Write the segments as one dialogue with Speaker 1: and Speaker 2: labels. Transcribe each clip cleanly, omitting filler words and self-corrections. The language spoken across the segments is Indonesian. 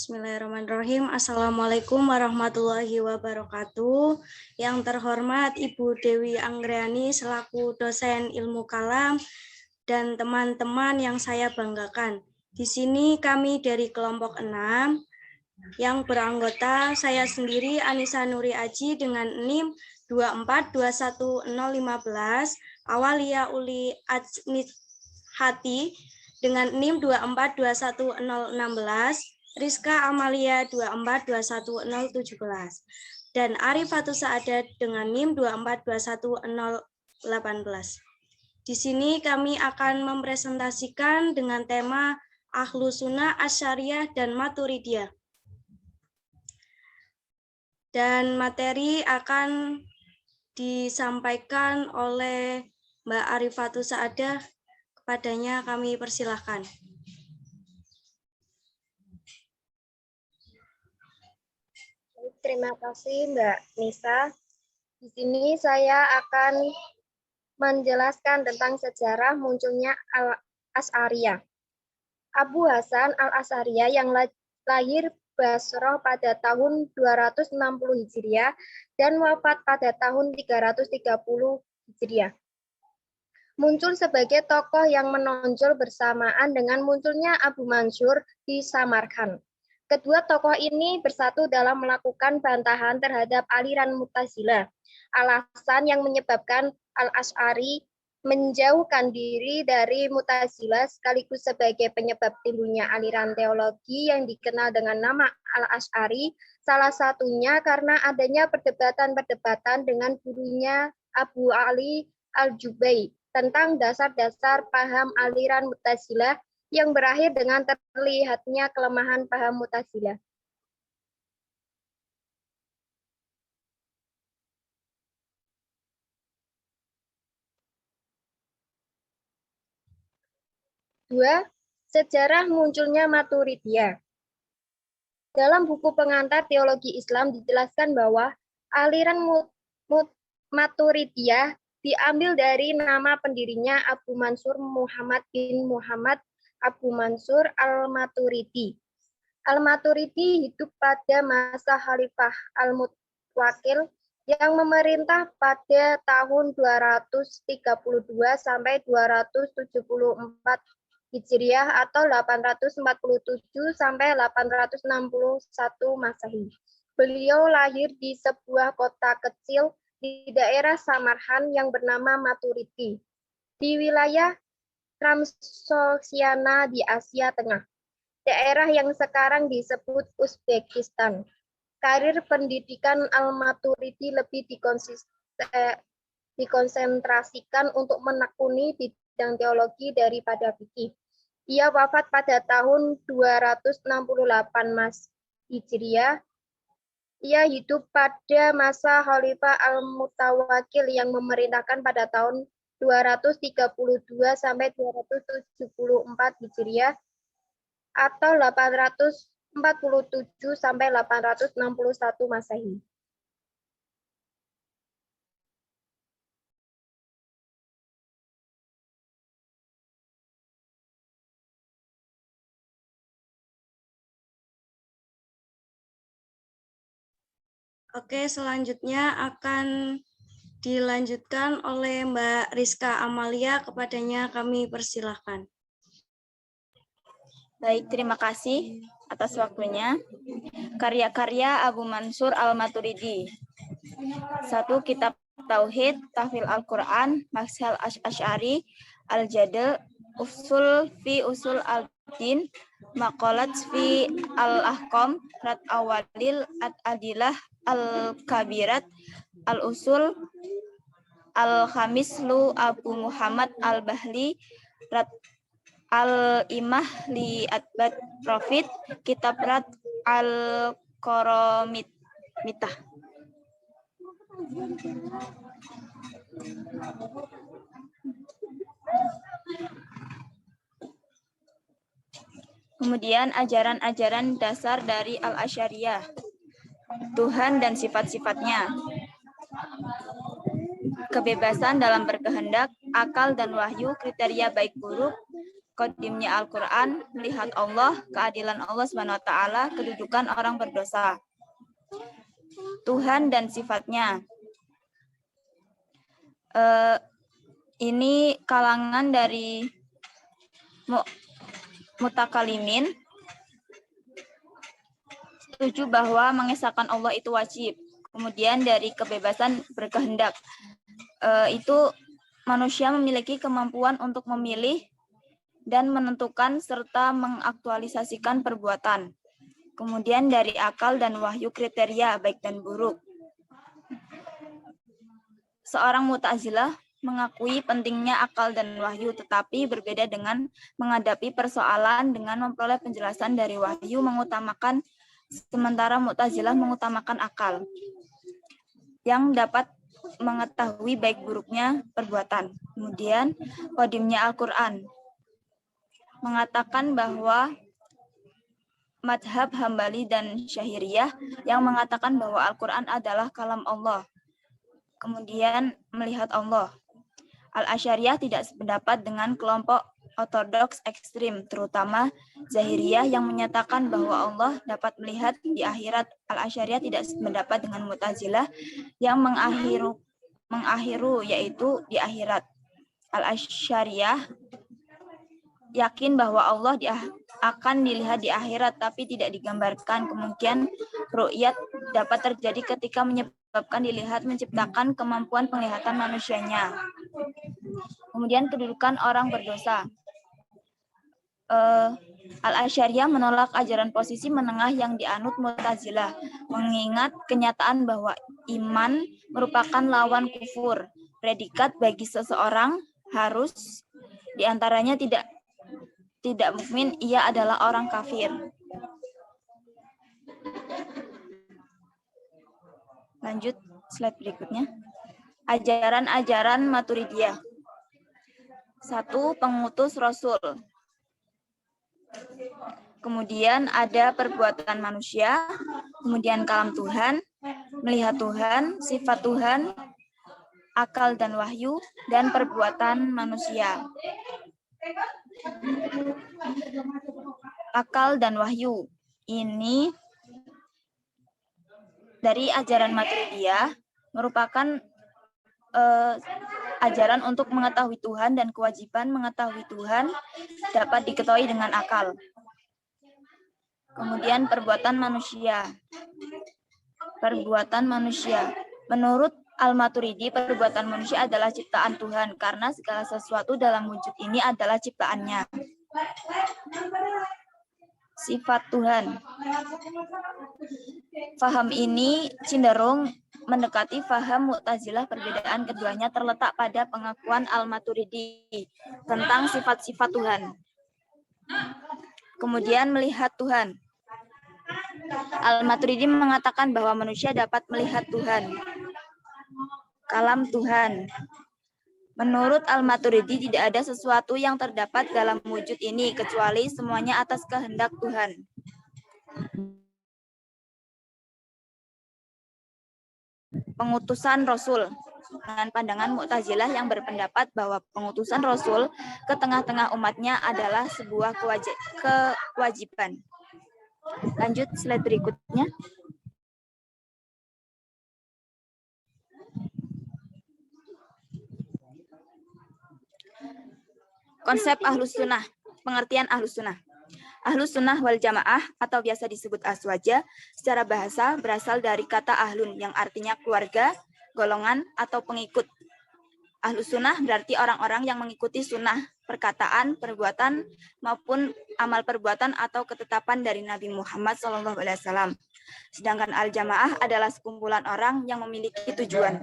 Speaker 1: Bismillahirrahmanirrahim. Assalamualaikum warahmatullahi wabarakatuh. Yang terhormat Ibu Dewi Anggriani selaku dosen ilmu kalam dan teman-teman yang saya banggakan. Di sini kami dari kelompok 6 yang beranggota saya sendiri Anissa Nuri Aji dengan NIM 2421015, Awalia Uli Ajnit Hati dengan NIM 2421016, Rizka Amalia 2421017, dan Arifatus Saadat dengan NIM 2421018. Di sini kami akan mempresentasikan dengan tema Ahlus Sunnah Asy'ariyah dan Maturidiyah. Dan materi akan disampaikan oleh Mbak Arifatus Saadah. Kepadanya kami persilahkan.
Speaker 2: Terima kasih Mbak Nisa. Di sini saya akan menjelaskan tentang sejarah munculnya Al-Asy'ariyah. Abu Hasan Al-Asy'ariyah yang lahir Basrah pada tahun 260 Hijriah dan wafat pada tahun 330 Hijriah. Muncul sebagai tokoh yang menonjol bersamaan dengan munculnya Abu Mansur di Samarkand. Kedua tokoh ini bersatu dalam melakukan bantahan terhadap aliran Mu'tazilah. Alasan yang menyebabkan Al-Asy'ari menjauhkan diri dari Mu'tazilah sekaligus sebagai penyebab timbulnya aliran teologi yang dikenal dengan nama Al-Asy'ari, salah satunya karena adanya perdebatan-perdebatan dengan gurunya Abu Ali Al-Jubai tentang dasar-dasar paham aliran Mu'tazilah yang berakhir dengan terlihatnya kelemahan paham Mu'tazilah. Dua, sejarah munculnya Maturidiyah. Dalam buku pengantar teologi Islam dijelaskan bahwa aliran Maturidiyah diambil dari nama pendirinya Abu Mansur Muhammad bin Muhammad Abu Mansur Al-Maturidi. Al-Maturidi hidup pada masa Khalifah Al-Mutawakil yang memerintah pada tahun 232 sampai 274 Hijriah atau 847 sampai 861 Masehi. Beliau lahir di sebuah kota kecil di daerah Samarkand yang bernama Maturidi, di wilayah Transyoksiana di Asia Tengah, daerah yang sekarang disebut Uzbekistan. Karir pendidikan Al-Maturidi lebih dikonsentrasikan untuk menekuni bidang teologi daripada fikih. Ia wafat pada tahun 268 Hijriah. Ia hidup pada masa Khalifah Al-Mutawakil yang memerintahkan pada tahun 232 sampai 274 Hijriah atau 847 sampai 861 Masehi.
Speaker 1: Oke, selanjutnya akan dilanjutkan oleh Mbak Rizka Amalia. Kepadanya kami persilahkan.
Speaker 3: Baik, terima kasih atas waktunya. Karya-karya Abu Mansur Al-Maturidi. 1. Kitab Tauhid, Tahfidz Al-Quran, Mashal Asy'ari, Al-Jadal, Usul fi Usul Al-Din, Maqalat fi Al-Ahkam, Rad Awalil Ad-Adilah, Al-Kabirat, Al-Usul, Al-Khamislu Abu Muhammad Al-Bahli, Rad Al-Imah li Atbat Profit, Kitab Rad Al-Qoromitah. Kemudian ajaran-ajaran dasar dari Al-Asy'ariyah. Tuhan dan sifat-sifatnya. Kebebasan dalam berkehendak, akal dan wahyu, kriteria baik buruk, Qadimnya Al-Quran, melihat Allah, keadilan Allah Subhanahu wa Ta'ala, kedudukan orang berdosa. Tuhan dan sifatnya. Ini kalangan dari mutakalimin setuju bahwa mengesahkan Allah itu wajib. Kemudian dari kebebasan berkehendak, itu manusia memiliki kemampuan untuk memilih dan menentukan serta mengaktualisasikan perbuatan. Kemudian dari akal dan wahyu kriteria baik dan buruk. Seorang Mu'tazilah mengakui pentingnya akal dan wahyu, tetapi berbeda dengan menghadapi persoalan dengan memperoleh penjelasan dari wahyu mengutamakan, sementara Mu'tazilah mengutamakan akal yang dapat mengetahui baik buruknya perbuatan. Kemudian qadimnya Al-Quran mengatakan bahwa madhab Hambali dan Syahiriyah yang mengatakan bahwa Al-Quran adalah kalam Allah. Kemudian melihat Allah. Al-Asy'ariyah tidak sependapat dengan kelompok ortodoks ekstrim, terutama Zahiriyah yang menyatakan bahwa Allah dapat melihat di akhirat. Al-Asy'ariyah tidak sependapat dengan Mu'tazilah yang mengakhiru yaitu di akhirat. Al-Asy'ariyah yakin bahwa Allah akan dilihat di akhirat, tapi tidak digambarkan. Kemungkinan ru'yat dapat terjadi ketika menyebabkan dilihat menciptakan kemampuan penglihatan manusianya. Kemudian kedudukan orang berdosa. Al-Asy'ariyah menolak ajaran posisi menengah yang dianut Mu'tazilah, mengingat kenyataan bahwa iman merupakan lawan kufur. Predikat bagi seseorang harus diantaranya tidak mukmin, ia adalah orang kafir. Lanjut slide berikutnya. Ajaran-ajaran Maturidiyah. 1. Pengutus Rasul. Kemudian ada perbuatan manusia, kemudian kalam Tuhan, melihat Tuhan, sifat Tuhan, akal dan wahyu, dan perbuatan manusia. Akal dan wahyu ini dari ajaran Maturidiyah merupakan ajaran untuk mengetahui Tuhan, dan kewajiban mengetahui Tuhan dapat diketahui dengan akal. Kemudian perbuatan manusia. Perbuatan manusia. Menurut Al-Maturidi, perbuatan manusia adalah ciptaan Tuhan karena segala sesuatu dalam wujud ini adalah ciptaannya. Sifat Tuhan. Faham ini cenderung mendekati faham Mu'tazilah. Perbedaan keduanya terletak pada pengakuan Al-Maturidi tentang sifat-sifat Tuhan. Kemudian melihat Tuhan. Al-Maturidi mengatakan bahwa manusia dapat melihat Tuhan. Kalam Tuhan. Menurut Al-Maturidi tidak ada sesuatu yang terdapat dalam wujud ini kecuali semuanya atas kehendak Tuhan. Pengutusan Rasul. Dengan pandangan Mu'tazilah yang berpendapat bahwa pengutusan Rasul ke tengah-tengah umatnya adalah sebuah kewajiban. Lanjut slide berikutnya. Konsep Ahlus Sunnah, pengertian Ahlus Sunnah. Ahlus Sunnah wal Jamaah atau biasa disebut aswaja secara bahasa berasal dari kata ahlun yang artinya keluarga, golongan, atau pengikut. Ahlus Sunnah berarti orang-orang yang mengikuti sunnah, perkataan, perbuatan, maupun amal perbuatan atau ketetapan dari Nabi Muhammad SAW. Sedangkan Al-Jamaah adalah sekumpulan orang yang memiliki tujuan.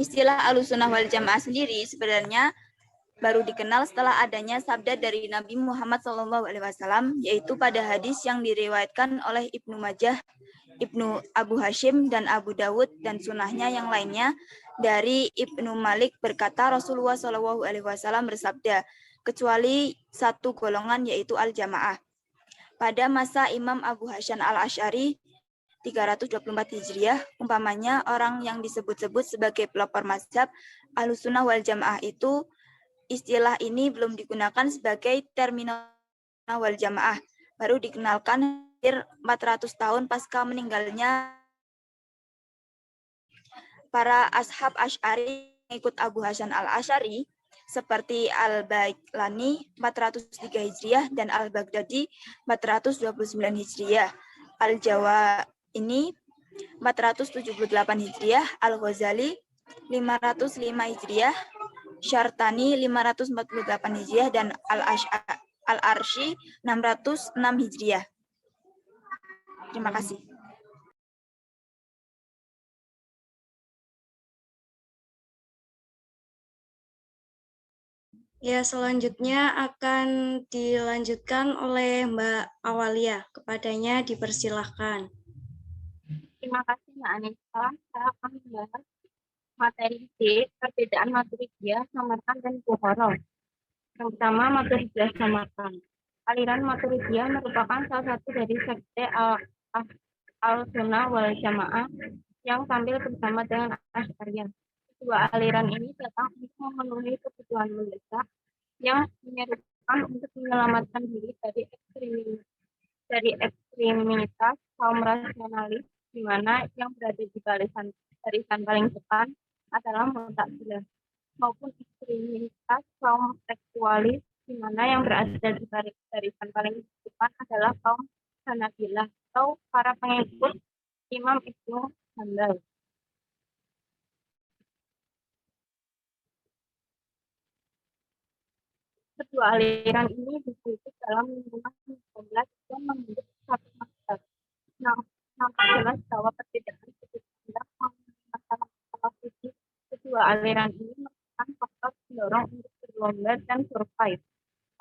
Speaker 3: Istilah Ahlussunnah wal Jamaah sendiri sebenarnya baru dikenal setelah adanya sabda dari Nabi Muhammad SAW, yaitu pada hadis yang diriwayatkan oleh Ibnu Majah, Ibnu Abu Hashim, dan Abu Dawud, dan sunnahnya yang lainnya dari Ibnu Malik berkata Rasulullah SAW bersabda, kecuali satu golongan yaitu Al-Jamaah. Pada masa Imam Abu Hasan Al-Asy'ari, 324 Hijriah, umpamanya orang yang disebut-sebut sebagai pelopor mazhab Ahlussunnah wal Jamaah itu, istilah ini belum digunakan sebagai terminologi wal Jamaah, baru dikenalkan hampir 400 tahun pasca meninggalnya para ashab Asy'ari mengikut Abu Hasan al-Asy'ari seperti Al-Baiqlani 403 Hijriah dan Al-Baghdadi 429 Hijriah. Al-Jawa ini 478 Hijriah, Al-Ghazali 505 Hijriah, Syartani 548 Hijriah, dan Al-Arsy 606 Hijriah. Terima kasih.
Speaker 1: Ya, selanjutnya akan dilanjutkan oleh Mbak Awalia. Kepadanya dipersilahkan.
Speaker 4: Terima kasih Mbak Anissa. Saya akan membahas materi D, perbedaan Maturidiyah, Samarkand, dan Bukhara. Yang pertama, Maturidiyah Samarkand. Aliran Maturidiyah merupakan salah satu dari sekte Al-Sunnah wal Jamaah yang tampil bersama dengan Asy'ariyah. Kedua aliran ini datang untuk memenuhi kebutuhan mendesak yang menyerukan untuk menyelamatkan diri dari ekstremitas kaum rasionalis, di mana yang berada di barisan paling depan adalah Mu'tazilah, maupun ekstremitas kaum tekstualis, di mana yang berada di barisan paling depan adalah kaum Hanabilah atau para pengikut Imam Ibnu Hanbal. Kedua aliran ini dikritik dalam lingkungan 19 dan membentuk satu mazhab. Nampak jelas bahwa perbedaan sudut pandang masalah fisik kedua aliran ini merupakan faktor pendorong untuk berlomba dan survive.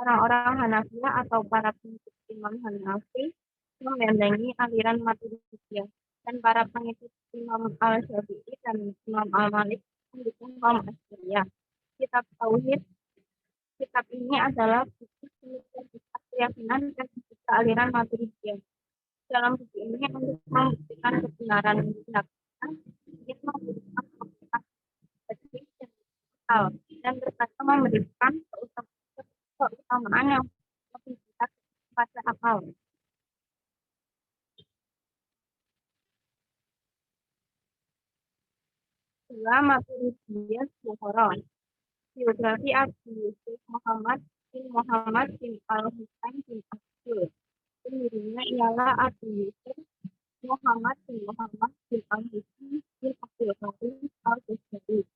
Speaker 4: Orang-orang Hanafiyah atau para pengikut Imam Hanafi membendengi aliran Maturidiyah, dan para pengikut Imam Al-Syafi'i dan Imam Al-Malik mendukung kaum Asy'ariyah. Kitab Tauhid. Kitab ini adalah buku universitas keyakinan dan etika aliran Maturidiyah. Dalam buku ini untuk membuktikan kebenaran keyakinan, ingin memberikan dan berkata memberikan keutamaan yang lebih besar pada akal. Dua, Maturidiyah Bukhara. Biografi Abu Yusuf Muhammad bin Al-Husain bin Abdul. Pendirinya ialah Abu Yusuf Muhammad bin Al-Husain bin Abdul Qadir Al-Ghazali.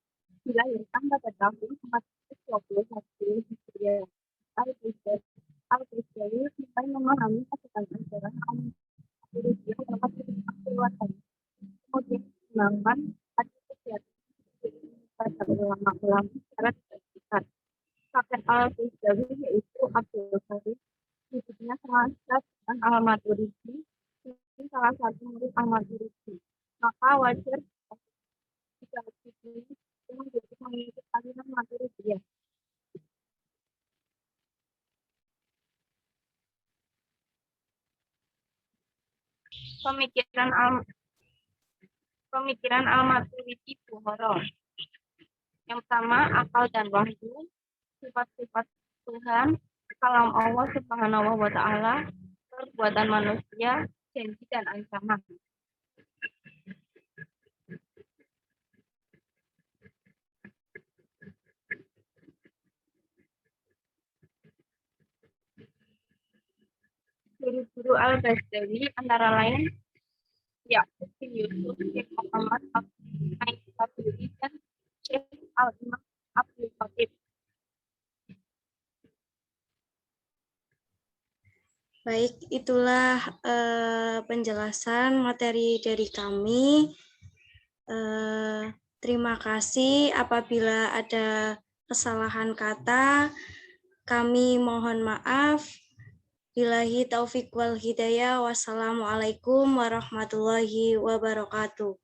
Speaker 4: Dilahirkan pada tahun 421 Hijriah. Al-Ghazali mulai memahami ajaran Maturidiyah dapat keluarga. Kemudian dikembangkan ada kegiatan pada ulama-ulama secara besar. Kakek Al-Ghazali yaitu Abdul Qadir, hidupnya sangat dengan Al-Maturidi, ini salah satu murid Al-Maturidi. Maka wajar jika ini menjadi pengikut aliran Maturidiyah. Pemikiran Al-Maturidi Bukhara. Yang pertama, akal dan wahyu, sifat-sifat Tuhan, kalam Allah Subhanahu wa Ta'ala, perbuatan manusia, janji dan ancaman. Guru-guru Al-Ghazali antara lain Ya'qub bin Yusuf, Syekh Muhammad Al-Sabuni, dan Syekh Al-Imam Abdul Khatib.
Speaker 1: Baik, itulah penjelasan materi dari kami. Terima kasih. Apabila ada kesalahan kata, kami mohon maaf. Billahi taufiq wal hidayah. Wassalamualaikum warahmatullahi wabarakatuh.